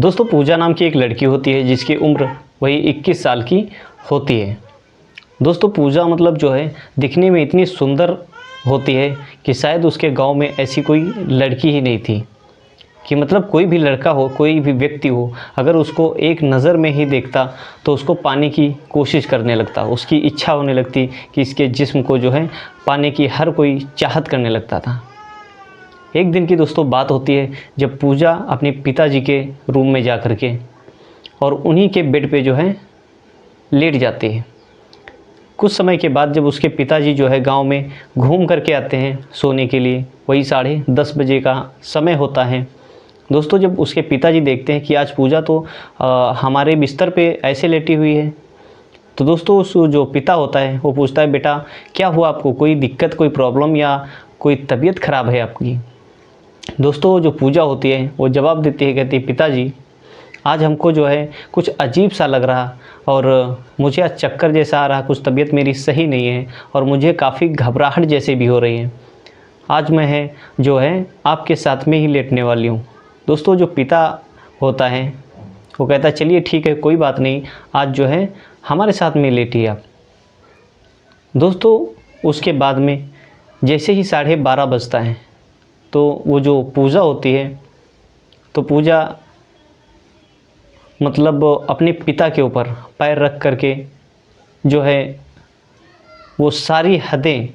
दोस्तों पूजा नाम की एक लड़की होती है जिसकी उम्र वही 21 साल की होती है। दोस्तों पूजा मतलब जो है दिखने में इतनी सुंदर होती है कि शायद उसके गांव में ऐसी कोई लड़की ही नहीं थी कि मतलब कोई भी लड़का हो, कोई भी व्यक्ति हो, अगर उसको एक नज़र में ही देखता तो उसको पाने की कोशिश करने लगता, उसकी इच्छा होने लगती कि इसके जिस्म को जो है पाने की हर कोई चाहत करने लगता था। एक दिन की दोस्तों बात होती है जब पूजा अपने पिताजी के रूम में जा कर के और उन्हीं के बेड पे जो है लेट जाती है। कुछ समय के बाद जब उसके पिताजी जो है गांव में घूम करके आते हैं सोने के लिए, वही 10:30 बजे का समय होता है। दोस्तों जब उसके पिताजी देखते हैं कि आज पूजा तो हमारे बिस्तर पे ऐसे लेटी हुई है, तो दोस्तों उस जो पिता होता है वो पूछता है, बेटा क्या हुआ आपको, कोई दिक्कत, कोई प्रॉब्लम या कोई तबीयत ख़राब है आपकी। दोस्तों जो पूजा होती है वो जवाब देती है, कहती है पिताजी आज हमको जो है कुछ अजीब सा लग रहा और मुझे आज चक्कर जैसा आ रहा, कुछ तबीयत मेरी सही नहीं है और मुझे काफ़ी घबराहट जैसे भी हो रही है। आज मैं जो है आपके साथ में ही लेटने वाली हूँ। दोस्तों जो पिता होता है वो कहता है चलिए ठीक है, कोई बात नहीं, आज जो है हमारे साथ में लेटिए आप। दोस्तों उसके बाद में जैसे ही 12:30 बजता है तो वो जो पूजा होती है, तो पूजा मतलब अपने पिता के ऊपर पैर रख करके जो है वो सारी हदें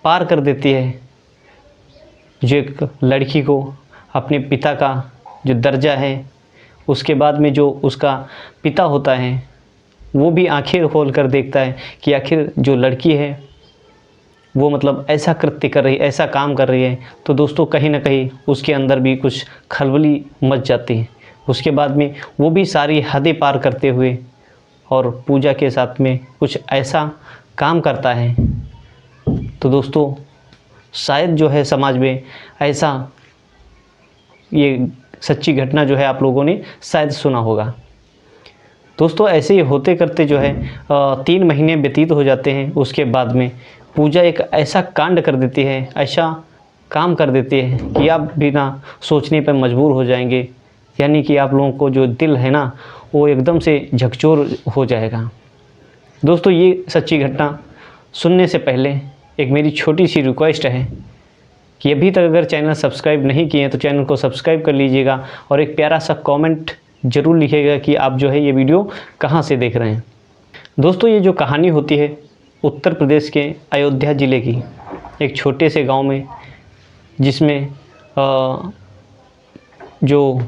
पार कर देती है। जो एक लड़की को अपने पिता का जो दर्जा है, उसके बाद में जो उसका पिता होता है वो भी आंखें खोल कर देखता है कि आखिर जो लड़की है वो मतलब ऐसा कृत्य कर रही है, ऐसा काम कर रही है, तो दोस्तों कहीं ना कहीं उसके अंदर भी कुछ खलबली मच जाती है। उसके बाद में वो भी सारी हदें पार करते हुए और पूजा के साथ में कुछ ऐसा काम करता है, तो दोस्तों शायद जो है समाज में ऐसा ये सच्ची घटना जो है आप लोगों ने शायद सुना होगा। दोस्तों ऐसे ही होते करते जो है 3 महीने व्यतीत हो जाते हैं। उसके बाद में पूजा एक ऐसा कांड कर देती है, ऐसा काम कर देती है कि आप बिना सोचने पर मजबूर हो जाएंगे, यानी कि आप लोगों को जो दिल है ना वो एकदम से झकझोर हो जाएगा। दोस्तों ये सच्ची घटना सुनने से पहले एक मेरी छोटी सी रिक्वेस्ट है कि अभी तक अगर चैनल सब्सक्राइब नहीं किए हैं तो चैनल को सब्सक्राइब कर लीजिएगा और एक प्यारा सा कमेंट ज़रूर लिखिएगा कि आप जो है ये वीडियो कहाँ से देख रहे हैं। दोस्तों ये जो कहानी होती है उत्तर प्रदेश के अयोध्या ज़िले की एक छोटे से गांव में, जिसमें जो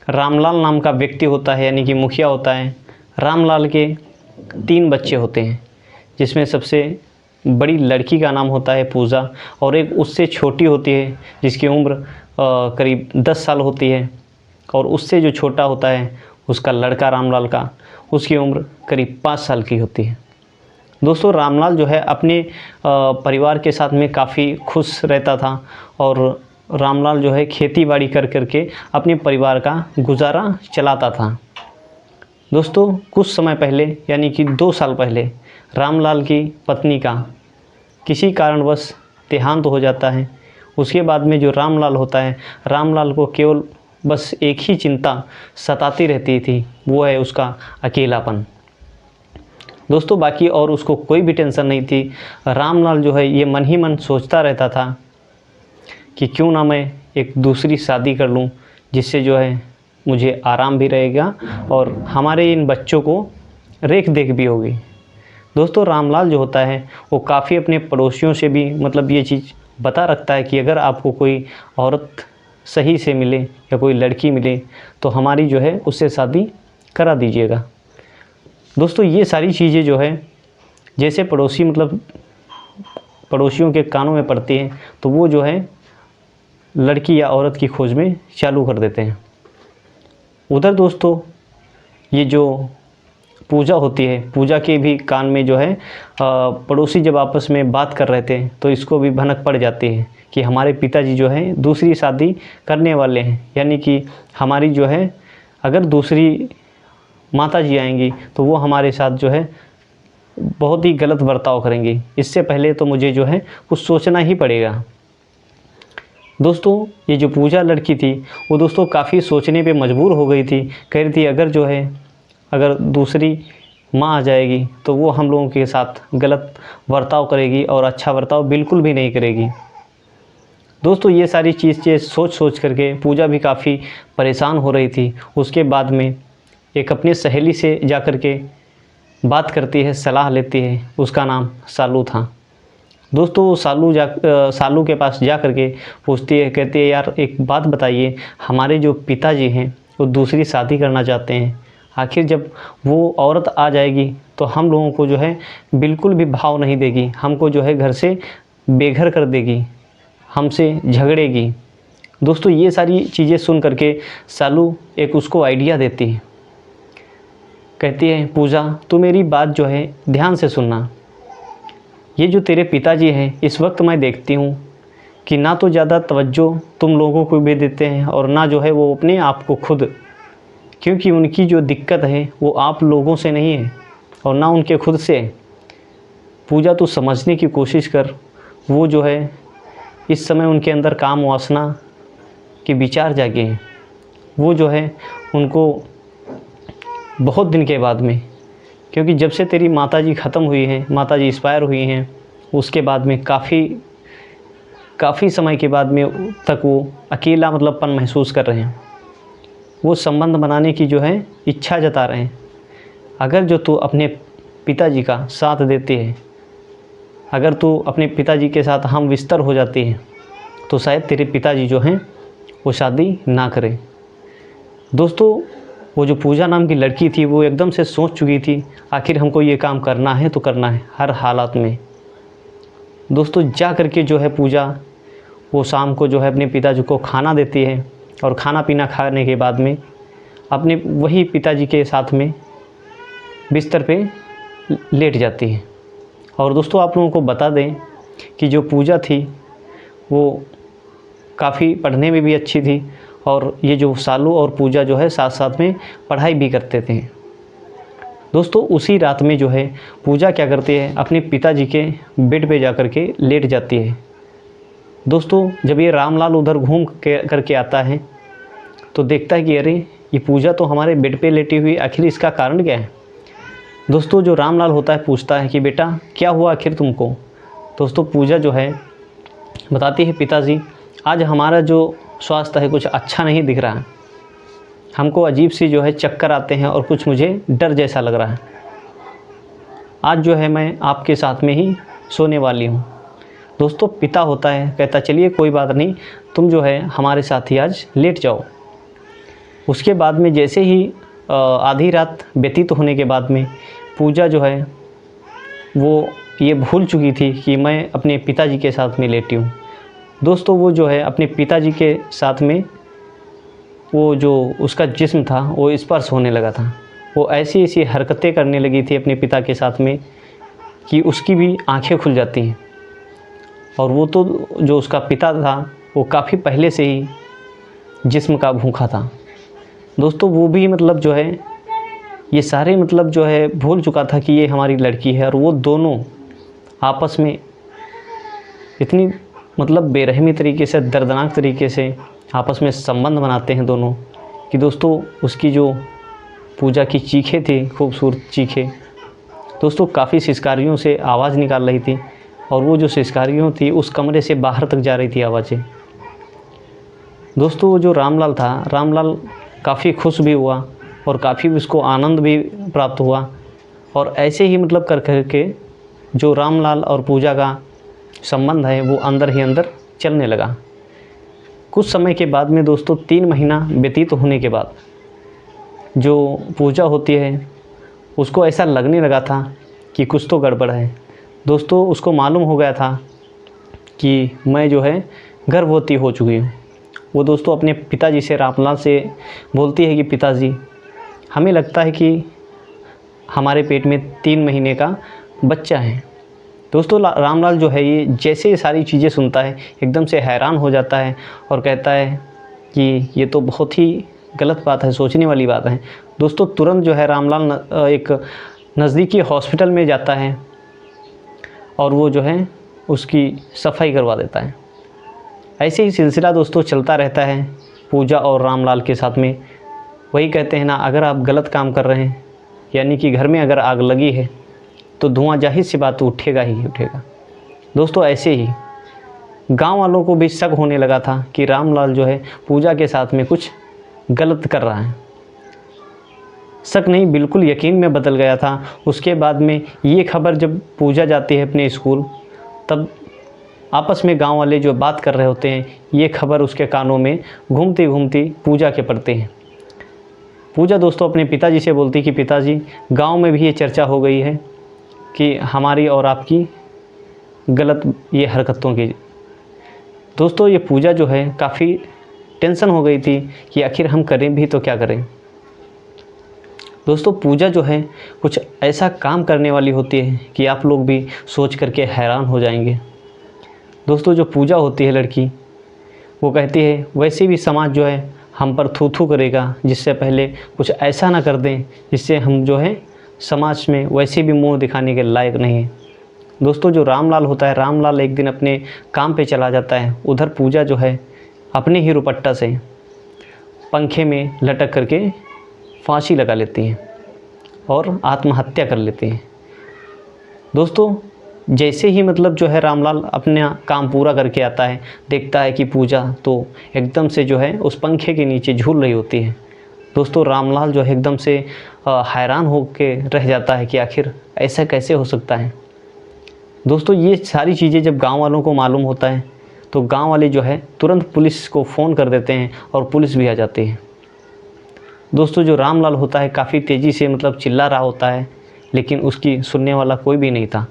रामलाल नाम का व्यक्ति होता है, यानी कि मुखिया होता है। रामलाल के 3 बच्चे होते हैं, जिसमें सबसे बड़ी लड़की का नाम होता है पूजा और एक उससे छोटी होती है जिसकी उम्र करीब 10 साल होती है, और उससे जो छोटा होता है उसका लड़का रामलाल का, उसकी उम्र करीब 5 साल की होती है। दोस्तों रामलाल जो है अपने परिवार के साथ में काफ़ी खुश रहता था और रामलाल जो है खेती बाड़ी कर करके अपने परिवार का गुजारा चलाता था। दोस्तों कुछ समय पहले यानी कि 2 साल पहले रामलाल की पत्नी का किसी कारणवश देहांत हो जाता है। उसके बाद में जो रामलाल होता है, रामलाल को केवल बस एक ही चिंता सताती रहती थी, वो है उसका अकेलापन। दोस्तों बाकी और उसको कोई भी टेंशन नहीं थी। रामलाल जो है ये मन ही मन सोचता रहता था कि क्यों ना मैं एक दूसरी शादी कर लूं, जिससे जो है मुझे आराम भी रहेगा और हमारे इन बच्चों को रेख देख भी होगी। दोस्तों रामलाल जो होता है वो काफ़ी अपने पड़ोसियों से भी मतलब ये चीज़ बता रखता है कि अगर आपको कोई औरत सही से मिले या कोई लड़की मिले तो हमारी जो है उससे शादी करा दीजिएगा। दोस्तों ये सारी चीज़ें जो है जैसे पड़ोसी मतलब पड़ोसियों के कानों में पड़ती हैं तो वो जो है लड़की या औरत की खोज में चालू कर देते हैं। उधर दोस्तों ये जो पूजा होती है, पूजा के भी कान में जो है पड़ोसी जब आपस में बात कर रहे थे तो इसको भी भनक पड़ जाती है कि हमारे पिताजी जो है दूसरी शादी करने वाले हैं, यानी कि हमारी जो है अगर दूसरी माता जी आएंगी तो वो हमारे साथ जो है बहुत ही गलत बर्ताव करेंगी। इससे पहले तो मुझे जो है कुछ सोचना ही पड़ेगा। दोस्तों ये जो पूजा लड़की थी वो दोस्तों काफ़ी सोचने पे मजबूर हो गई थी। कह रही थी अगर दूसरी माँ आ जाएगी तो वो हम लोगों के साथ गलत बर्ताव करेगी और अच्छा बर्ताव बिल्कुल भी नहीं करेगी। दोस्तों ये सारी चीज़ें सोच सोच करके पूजा भी काफ़ी परेशान हो रही थी। उसके बाद में एक अपनी सहेली से जा कर के बात करती है, सलाह लेती है। उसका नाम सालू था। दोस्तों वो सालू के पास जा कर के पूछती है, कहती है यार एक बात बताइए, हमारे जो पिताजी हैं वो दूसरी शादी करना चाहते हैं। आखिर जब वो औरत आ जाएगी तो हम लोगों को जो है बिल्कुल भी भाव नहीं देगी, हमको जो है घर से बेघर कर देगी, हमसे झगड़ेगी। दोस्तों ये सारी चीज़ें सुन करके सालू एक उसको आइडिया देती है। कहती है पूजा तू मेरी बात जो है ध्यान से सुनना। ये जो तेरे पिताजी हैं इस वक्त मैं देखती हूँ कि ना तो ज़्यादा तवज्जो तुम लोगों को भी देते हैं और ना जो है वो अपने आप को खुद, क्योंकि उनकी जो दिक्कत है वो आप लोगों से नहीं है और ना उनके खुद से है। पूजा तू समझने की कोशिश कर। वो जो है इस समय उनके अंदर काम वासना के विचार जागे हैं। वो जो है उनको बहुत दिन के बाद में, क्योंकि जब से तेरी माताजी ख़त्म हुई हैं, माताजी एक्सपायर हुई हैं, उसके बाद में काफ़ी समय के बाद में तक वो अकेला मतलबपन महसूस कर रहे हैं। वो संबंध बनाने की जो है इच्छा जता रहे हैं। अगर जो तू अपने पिताजी का साथ देती है, अगर तू अपने पिताजी के साथ हम बिस्तर हो जाती है तो शायद तेरे पिताजी जो हैं वो शादी ना करें। दोस्तों वो जो पूजा नाम की लड़की थी वो एकदम से सोच चुकी थी आखिर हमको ये काम करना है तो करना है हर हालात में। दोस्तों जा करके जो है पूजा वो शाम को जो है अपने पिताजी को खाना देती है और खाना पीना खाने के बाद में अपने वही पिताजी के साथ में बिस्तर पे लेट जाती है। और दोस्तों आप लोगों को बता दें कि जो पूजा थी वो काफ़ी पढ़ने में भी अच्छी थी और ये जो सालू और पूजा जो है साथ साथ में पढ़ाई भी करते थे। दोस्तों उसी रात में जो है पूजा क्या करती है, अपने पिताजी के बेड पे जा कर के लेट जाती है। दोस्तों जब ये रामलाल उधर घूम करके आता है तो देखता है कि अरे ये पूजा तो हमारे बेड पे लेटी हुई, आखिर इसका कारण क्या है। दोस्तों जो रामलाल होता है पूछता है कि बेटा क्या हुआ आखिर तुमको। दोस्तों पूजा जो है बताती है पिताजी आज हमारा जो स्वास्थ्य है कुछ अच्छा नहीं दिख रहा है, हमको अजीब सी जो है चक्कर आते हैं और कुछ मुझे डर जैसा लग रहा है। आज जो है मैं आपके साथ में ही सोने वाली हूँ। दोस्तों पिता होता है कहता चलिए कोई बात नहीं, तुम जो है हमारे साथ ही आज लेट जाओ। उसके बाद में जैसे ही आधी रात व्यतीत होने के बाद में पूजा जो है वो ये भूल चुकी थी कि मैं अपने पिताजी के साथ में लेटी हूँ। दोस्तों वो जो है अपने पिताजी के साथ में वो जो उसका जिस्म था वो स्पर्श होने लगा था। वो ऐसी ऐसी हरकतें करने लगी थी अपने पिता के साथ में कि उसकी भी आंखें खुल जाती हैं। और वो तो जो उसका पिता था वो काफ़ी पहले से ही जिस्म का भूखा था। दोस्तों वो भी मतलब जो है ये सारे मतलब जो है भूल चुका था कि ये हमारी लड़की है। और वो दोनों आपस में इतनी मतलब बेरहमी तरीके से, दर्दनाक तरीके से आपस में संबंध बनाते हैं दोनों कि दोस्तों उसकी जो पूजा की चीखें थी, खूबसूरत चीखें, दोस्तों काफ़ी सिसकारियों से आवाज़ निकाल रही थी। और वो जो सिसकारियों थी उस कमरे से बाहर तक जा रही थी आवाज़ें। दोस्तों जो रामलाल था, रामलाल काफ़ी खुश भी हुआ और काफ़ी उसको आनंद भी प्राप्त हुआ। और ऐसे ही मतलब कर के जो रामलाल और पूजा का संबंध है वो अंदर ही अंदर चलने लगा। कुछ समय के बाद में दोस्तों 3 महीना व्यतीत होने के बाद जो पूजा होती है उसको ऐसा लगने लगा था कि कुछ तो गड़बड़ है। दोस्तों उसको मालूम हो गया था कि मैं जो है गर्भवती हो चुकी हूँ। वो दोस्तों अपने पिताजी से, रामलाल से बोलती है कि पिताजी हमें लगता है कि हमारे पेट में 3 महीने का बच्चा है। दोस्तों रामलाल जो है ये जैसे ये सारी चीज़ें सुनता है एकदम से हैरान हो जाता है और कहता है कि ये तो बहुत ही गलत बात है, सोचने वाली बात है। दोस्तों तुरंत जो है रामलाल एक नज़दीकी हॉस्पिटल में जाता है और वो जो है उसकी सफाई करवा देता है। ऐसे ही सिलसिला दोस्तों चलता रहता है पूजा और रामलाल के साथ में। वही कहते हैं ना, अगर आप गलत काम कर रहे हैं, यानी कि घर में अगर आग लगी है तो धुआं जाहिर सी बात उठेगा ही उठेगा। दोस्तों ऐसे ही गांव वालों को भी शक होने लगा था कि रामलाल जो है पूजा के साथ में कुछ गलत कर रहा है। शक नहीं, बिल्कुल यकीन में बदल गया था। उसके बाद में ये खबर जब पूजा जाती है अपने स्कूल, तब आपस में गांव वाले जो बात कर रहे होते हैं, ये खबर उसके कानों में घूमती घूमती पूजा के पड़ते हैं। पूजा दोस्तों अपने पिताजी से बोलती कि पिताजी, गांव में भी ये चर्चा हो गई है कि हमारी और आपकी गलत ये हरकतों की। दोस्तों ये पूजा जो है काफ़ी टेंशन हो गई थी कि आखिर हम करें भी तो क्या करें। दोस्तों पूजा जो है कुछ ऐसा काम करने वाली होती है कि आप लोग भी सोच करके हैरान हो जाएंगे। दोस्तों जो पूजा होती है लड़की, वो कहती है वैसे भी समाज जो है हम पर थू थू करेगा, जिससे पहले कुछ ऐसा ना कर दें जिससे हम जो है समाज में वैसे भी मुंह दिखाने के लायक नहीं है। दोस्तों जो रामलाल होता है, रामलाल एक दिन अपने काम पे चला जाता है। उधर पूजा जो है अपने ही रुपट्टा से पंखे में लटक करके फांसी लगा लेती हैं और आत्महत्या कर लेती हैं। दोस्तों जैसे ही मतलब जो है रामलाल अपना काम पूरा करके आता है, देखता है कि पूजा तो एकदम से जो है उस पंखे के नीचे झूल रही होती है। दोस्तों रामलाल जो है एकदम से हैरान हो के रह जाता है कि आखिर ऐसा कैसे हो सकता है। दोस्तों ये सारी चीज़ें जब गांव वालों को मालूम होता है तो गांव वाले जो है तुरंत पुलिस को फ़ोन कर देते हैं और पुलिस भी आ जाती है। दोस्तों जो रामलाल होता है काफ़ी तेज़ी से मतलब चिल्ला रहा होता है, लेकिन उसकी सुनने वाला कोई भी नहीं था।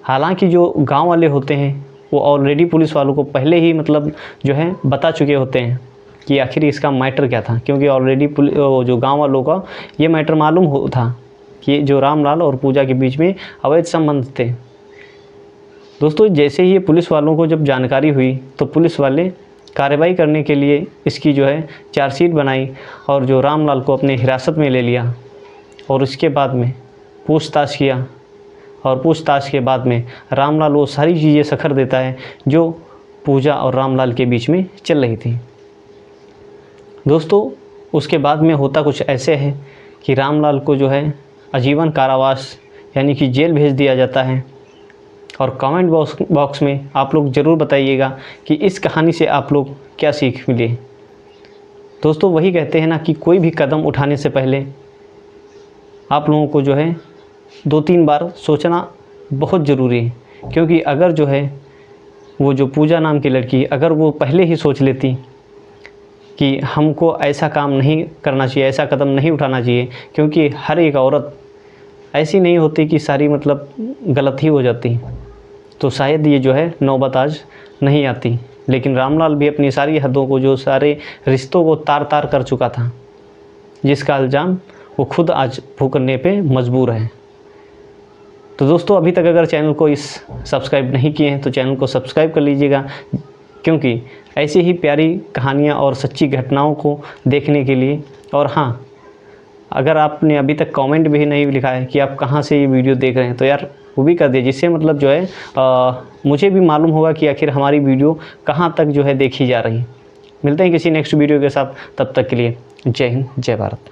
हालांकि जो गांव वाले होते हैं वो ऑलरेडी पुलिस वालों को पहले ही मतलब जो है बता चुके होते हैं कि आखिर इसका मैटर क्या था, क्योंकि ऑलरेडी जो गांव वालों का ये मैटर मालूम हो था कि जो रामलाल और पूजा के बीच में अवैध संबंध थे। दोस्तों जैसे ही ये पुलिस वालों को जब जानकारी हुई तो पुलिस वाले कार्रवाई करने के लिए इसकी जो है चार्जशीट बनाई और जो रामलाल को अपने हिरासत में ले लिया और उसके बाद में पूछताछ किया। और पूछताछ के बाद में रामलाल वो सारी चीज़ें सखर देता है जो पूजा और रामलाल के बीच में चल रही थी। दोस्तों उसके बाद में होता कुछ ऐसे है कि रामलाल को जो है आजीवन कारावास यानी कि जेल भेज दिया जाता है। और कमेंट बॉक्स में आप लोग ज़रूर बताइएगा कि इस कहानी से आप लोग क्या सीख मिले। दोस्तों वही कहते हैं ना कि कोई भी कदम उठाने से पहले आप लोगों को जो है 2-3 बार सोचना बहुत ज़रूरी है, क्योंकि अगर जो है वो जो पूजा नाम की लड़की अगर वो पहले ही सोच लेती कि हमको ऐसा काम नहीं करना चाहिए, ऐसा कदम नहीं उठाना चाहिए, क्योंकि हर एक औरत ऐसी नहीं होती कि सारी मतलब गलत ही हो जाती, तो शायद ये जो है नौबत आज नहीं आती। लेकिन रामलाल भी अपनी सारी हदों को, जो सारे रिश्तों को तार तार कर चुका था, जिसका इल्ज़ाम वो खुद आज भुगतने पे मजबूर है। तो दोस्तों अभी तक अगर चैनल को सब्सक्राइब नहीं किए हैं तो चैनल को सब्सक्राइब कर लीजिएगा, क्योंकि ऐसी ही प्यारी कहानियाँ और सच्ची घटनाओं को देखने के लिए। और हाँ, अगर आपने अभी तक कमेंट भी नहीं लिखा है कि आप कहाँ से ये वीडियो देख रहे हैं, तो यार वो भी कर दिए, जिससे मतलब जो है मुझे भी मालूम होगा कि आखिर हमारी वीडियो कहाँ तक जो है देखी जा रही है। मिलते हैं किसी नेक्स्ट वीडियो के साथ, तब तक के लिए जय हिंद, जय भारत।